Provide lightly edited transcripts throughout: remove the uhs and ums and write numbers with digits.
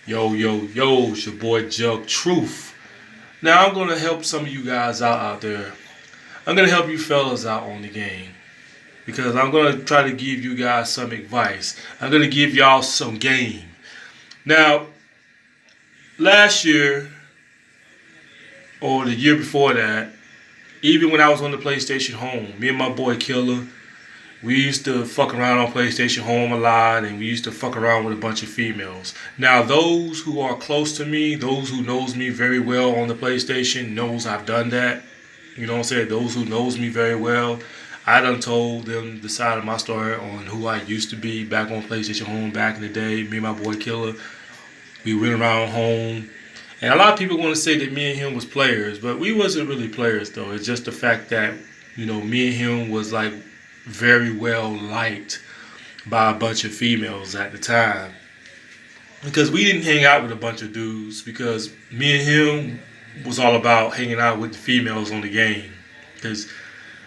Yo, yo, yo, it's your boy Jug Truth. Now I'm gonna help some of you guys out there. I'm gonna help you fellas out on the game. Because I'm gonna try to give you guys some advice. I'm gonna give y'all some game. Now, last year or the year before that, even when I was on the PlayStation Home, me and my boy Killer, we used to fuck around on PlayStation Home a lot, and we used to fuck around with a bunch of females. Now, those who are close to me, those who knows me very well on the PlayStation, knows I've done that. You know what I'm saying? Those who knows me very well, I done told them the side of my story on who I used to be back on PlayStation Home back in the day. Me and my boy Killer, we went around home. And a lot of people want to say that me and him was players, but we wasn't really players though. It's just the fact that, me and him was like very well liked by a bunch of females at the time. Because we didn't hang out with a bunch of dudes, because me and him was all about hanging out with the females on the game. Because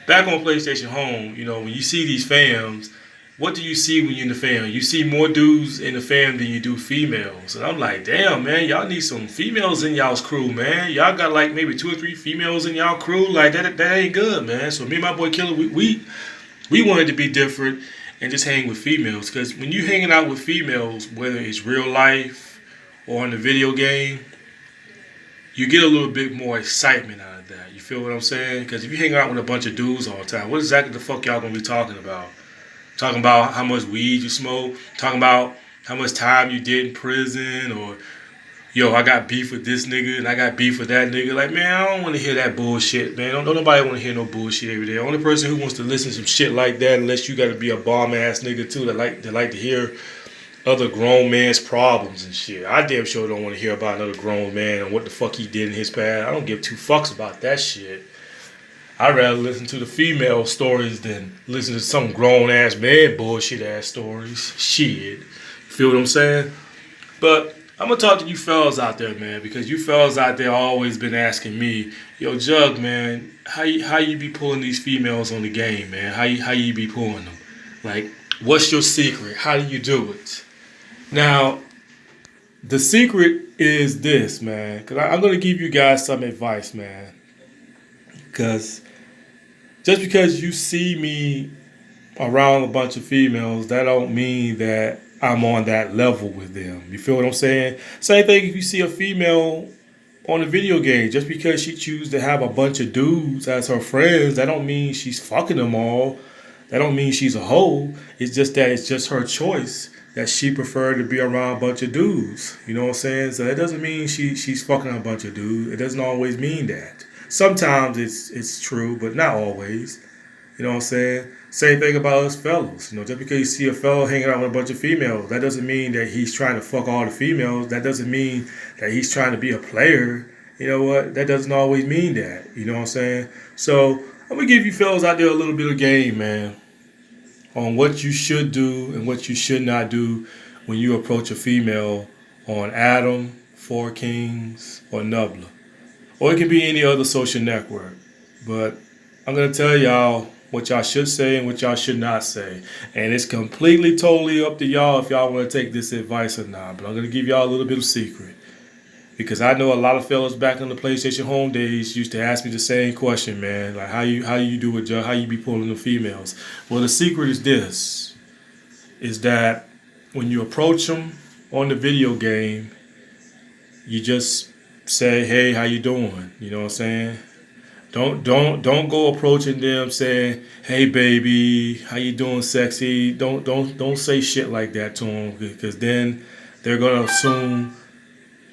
back on PlayStation Home, when you see these fams, what do you see when you're in the fam? You see more dudes in the fam than you do females. And I'm like, damn, man, y'all need some females in y'all's crew, man. Y'all got like maybe 2 or 3 females in y'all crew. Like, that ain't good, man. So me and my boy Killer, we wanted to be different and just hang with females. Because when you hanging out with females, whether it's real life or in the video game, you get a little bit more excitement out of that. You feel what I'm saying? Because if you hang out with a bunch of dudes all the time, what exactly the fuck y'all gonna be talking about? Talking about how much weed you smoke, talking about how much time you did in prison, or yo, I got beef with this nigga and I got beef with that nigga. Like, man, I don't want to hear that bullshit, man. Don't nobody want to hear no bullshit every day. The only person who wants to listen to some shit like that, unless you got to be a bomb ass nigga too, that like to hear other grown man's problems and shit. I damn sure don't want to hear about another grown man and what the fuck he did in his past. I don't give 2 fucks about that shit. I'd rather listen to the female stories than listen to some grown ass man bullshit ass stories. Shit. Feel what I'm saying? But I'm gonna talk to you fellas out there, man, because you fellas out there always been asking me, yo, Jug, man, how you be pulling these females on the game, man? How you be pulling them? Like, what's your secret? How do you do it? Now, the secret is this, man, because I'm gonna give you guys some advice, man, because just because you see me around a bunch of females, that don't mean that I'm on that level with them. You feel what I'm saying? Same thing if you see a female on a video game. Just because she chooses to have a bunch of dudes as her friends, that don't mean she's fucking them all. That don't mean she's a hoe. It's just that it's just her choice that she preferred to be around a bunch of dudes. You know what I'm saying? So that doesn't mean she's fucking a bunch of dudes. It doesn't always mean that. Sometimes it's true, but not always. You know what I'm saying? Same thing about us fellows. Just because you see a fellow hanging out with a bunch of females, that doesn't mean that he's trying to fuck all the females. That doesn't mean that he's trying to be a player. You know what? That doesn't always mean that. You know what I'm saying? So I'm gonna give you fellows out there a little bit of game, man, on what you should do and what you should not do when you approach a female on Adam, Four Kings, or Nubla. Or it can be any other social network. But I'm going to tell y'all what y'all should say and what y'all should not say. And it's completely, totally up to y'all if y'all want to take this advice or not. But I'm going to give y'all a little bit of secret. Because I know a lot of fellas back on the PlayStation Home days used to ask me the same question, man. Like, how you do it, Joe? How you be pulling the females? Well, the secret is this. Is that when you approach them on the video game, you just say, hey, how you doing? You know what I'm saying? Don't go approaching them saying, hey baby, how you doing, sexy? Don't say shit like that to them, because then they're gonna assume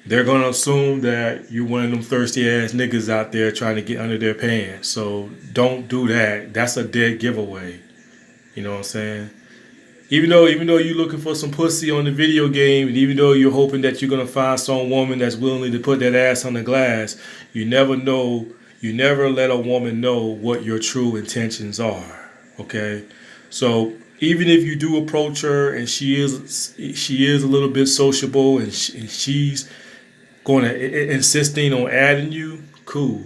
that you're one of them thirsty ass niggas out there trying to get under their pants. So don't do that. That's a dead giveaway. You know what I'm saying? Even though you're looking for some pussy on the video game, and even though you're hoping that you're gonna find some woman that's willing to put that ass on the glass, you never know. You never let a woman know what your true intentions are. Okay, so even if you do approach her and she is a little bit sociable and she's going to insisting on adding you, cool.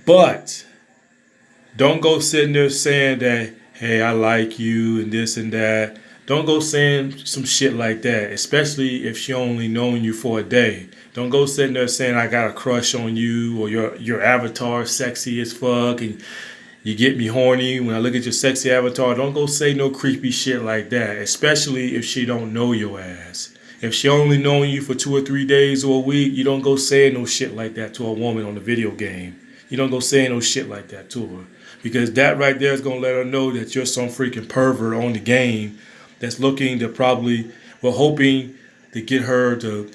But don't go sitting there saying that, hey, I like you and this and that. Don't go saying some shit like that, especially if she only known you for a day. Don't go sitting there saying I got a crush on you or your avatar is sexy as fuck and you get me horny when I look at your sexy avatar. Don't go say no creepy shit like that, especially if she don't know your ass. If she only known you for 2 or 3 days or a week, you don't go saying no shit like that to a woman on the video game. You don't go saying no shit like that to her. Because that right there is going to let her know that you're some freaking pervert on the game that's looking to probably, well, hoping to get her to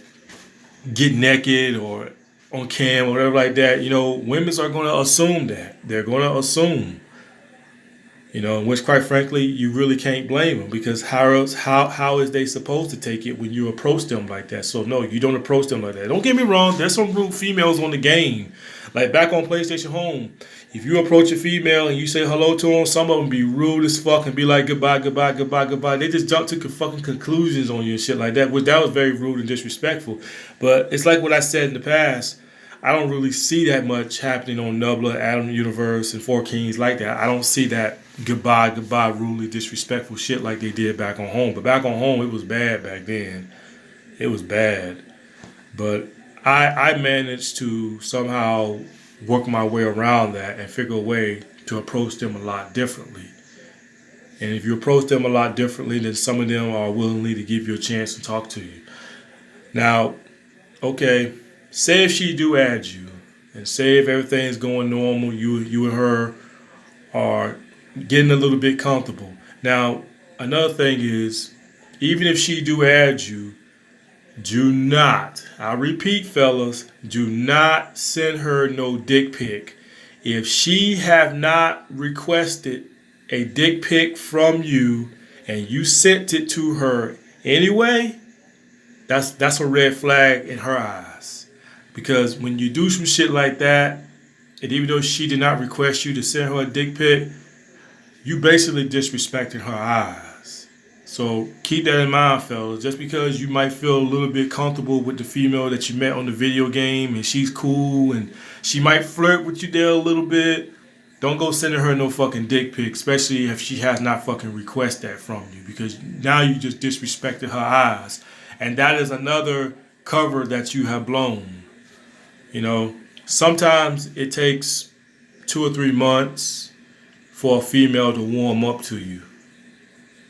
get naked or on cam or whatever like that. You know, women are going to assume that. They're going to assume. You know, which quite frankly, you really can't blame them because how is they supposed to take it when you approach them like that? So no, you don't approach them like that. Don't get me wrong, there's some rude females on the game. Like back on PlayStation Home, if you approach a female and you say hello to them, some of them be rude as fuck and be like goodbye, goodbye, goodbye, goodbye. They just jump to fucking conclusions on you and shit like that, which that was very rude and disrespectful. But it's like what I said in the past. I don't really see that much happening on Nubla, Adam Universe, and Four Kings like that. I don't see that goodbye, rudely disrespectful shit like they did back on home. But back on home, it was bad back then. It was bad. But I managed to somehow work my way around that and figure a way to approach them a lot differently. And if you approach them a lot differently, then some of them are willingly to give you a chance to talk to you. Now, okay, say if she do add you, and say if everything's going normal, you and her are getting a little bit comfortable. Now, another thing is, even if she do add you, do not, I repeat fellas, do not send her no dick pic. If she have not requested a dick pic from you and you sent it to her anyway, that's a red flag in her eyes. Because when you do some shit like that, and even though she did not request you to send her a dick pic, you basically disrespected her eyes. So keep that in mind, fellas. Just because you might feel a little bit comfortable with the female that you met on the video game and she's cool and she might flirt with you there a little bit, don't go sending her no fucking dick pic, especially if she has not fucking requested that from you, because now you just disrespected her eyes. And that is another cover that you have blown. You know, sometimes it takes 2 or 3 months for a female to warm up to you.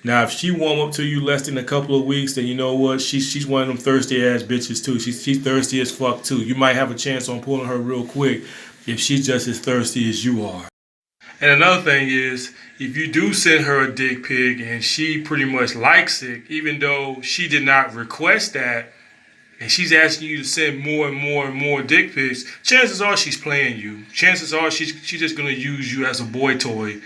Now, if she warm up to you less than a couple of weeks, then you know what? She's one of them thirsty ass bitches too. She's thirsty as fuck too. You might have a chance on pulling her real quick if she's just as thirsty as you are. And another thing is, if you do send her a dick pic and she pretty much likes it, even though she did not request that, and she's asking you to send more and more and more dick pics, chances are she's playing you. Chances are she's just going to use you as a boy toy.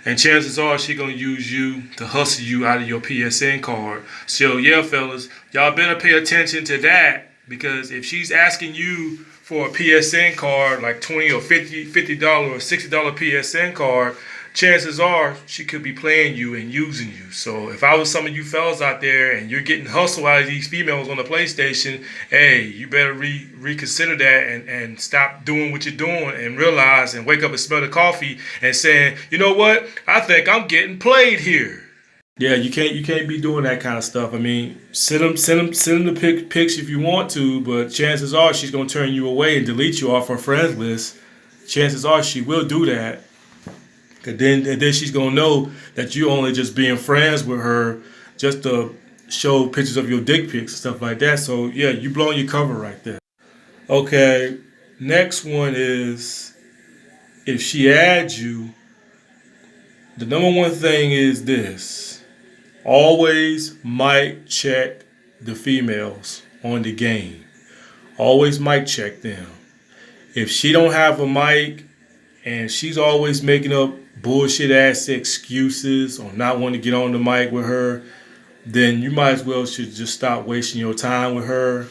And chances are she's going to use you to hustle you out of your PSN card. So yeah, fellas, y'all better pay attention to that, because if she's asking you for a PSN card, like $20 or $50 or $60 PSN card, chances are she could be playing you and using you. So if I was some of you fellas out there and you're getting hustled out of these females on the PlayStation, hey, you better reconsider that and stop doing what you're doing and realize and wake up and smell the coffee and saying, you know what, I think I'm getting played here. Yeah, you can't be doing that kind of stuff. I mean, send them the pics if you want to, but chances are she's gonna turn you away and delete you off her friends list. Chances are she will do that. And then she's gonna know that you only just being friends with her just to show pictures of your dick pics and stuff like that. So yeah, you blowing your cover right there. Okay, next one is, if she adds you, the number one thing is this: always mic check the females on the game. Always mic check them. If she don't have a mic and she's always making up bullshit ass excuses or not wanting to get on the mic with her, then you might as well should just stop wasting your time with her,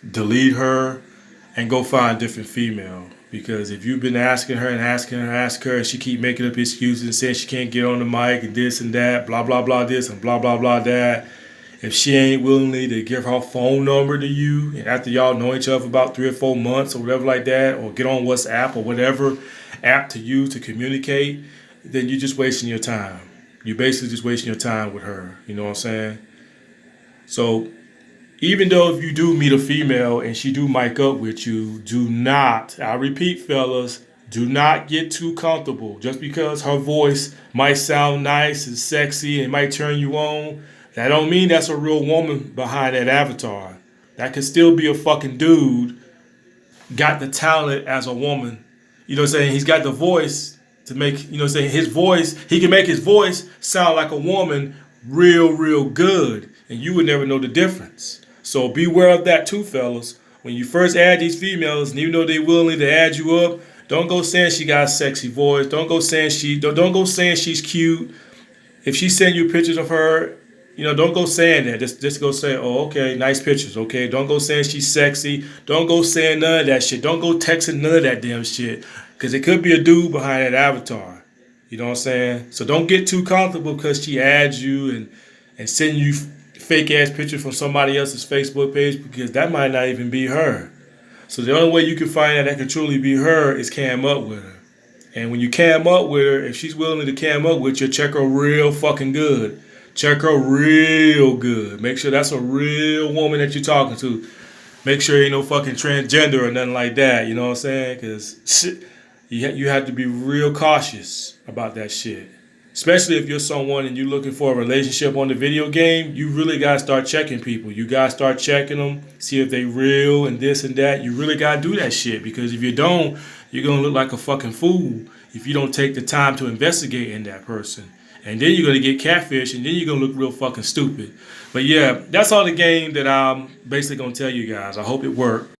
delete her, and go find a different female. Because if you've been asking her and she keep making up excuses and saying she can't get on the mic and this and that, blah blah blah this and blah blah blah that, if she ain't willingly to give her phone number to you, and after y'all know each other for about 3 or 4 months or whatever like that, or get on WhatsApp or whatever app to use to communicate, then you're just wasting your time. You're basically just wasting your time with her. You know what I'm saying? So even though if you do meet a female and she do mic up with you, do not, I repeat, fellas, do not get too comfortable. Just because her voice might sound nice and sexy and might turn you on, that don't mean that's a real woman behind that avatar. That could still be a fucking dude, got the talent as a woman. You know what I'm saying? He's got the voice to make, you know what I'm saying, his voice, he can make his voice sound like a woman real good. And you would never know the difference. So beware of that too, fellas. When you first add these females, and even though they're willing to add you up, don't go saying she got a sexy voice. Don't go saying don't go saying she's cute. If she send you pictures of her, you know, don't go saying that. Just go say, oh, okay, nice pictures, okay? Don't go saying she's sexy. Don't go saying none of that shit. Don't go texting none of that damn shit. Because it could be a dude behind that avatar. You know what I'm saying? So don't get too comfortable because she adds you and send you fake ass pictures from somebody else's Facebook page, because that might not even be her. So the only way you can find out that can truly be her is cam up with her. And when you cam up with her, if she's willing to cam up with you, check her real fucking good. Check her real good. Make sure that's a real woman that you're talking to. Make sure ain't no fucking transgender or nothing like that. You know what I'm saying? Because you have to be real cautious about that shit. Especially if you're someone and you're looking for a relationship on the video game, you really got to start checking people. You got to start checking them, see if they real and this and that. You really got to do that shit, because if you don't, you're going to look like a fucking fool if you don't take the time to investigate in that person. And then you're going to get catfish, and then you're going to look real fucking stupid. But yeah, that's all the game that I'm basically going to tell you guys. I hope it worked.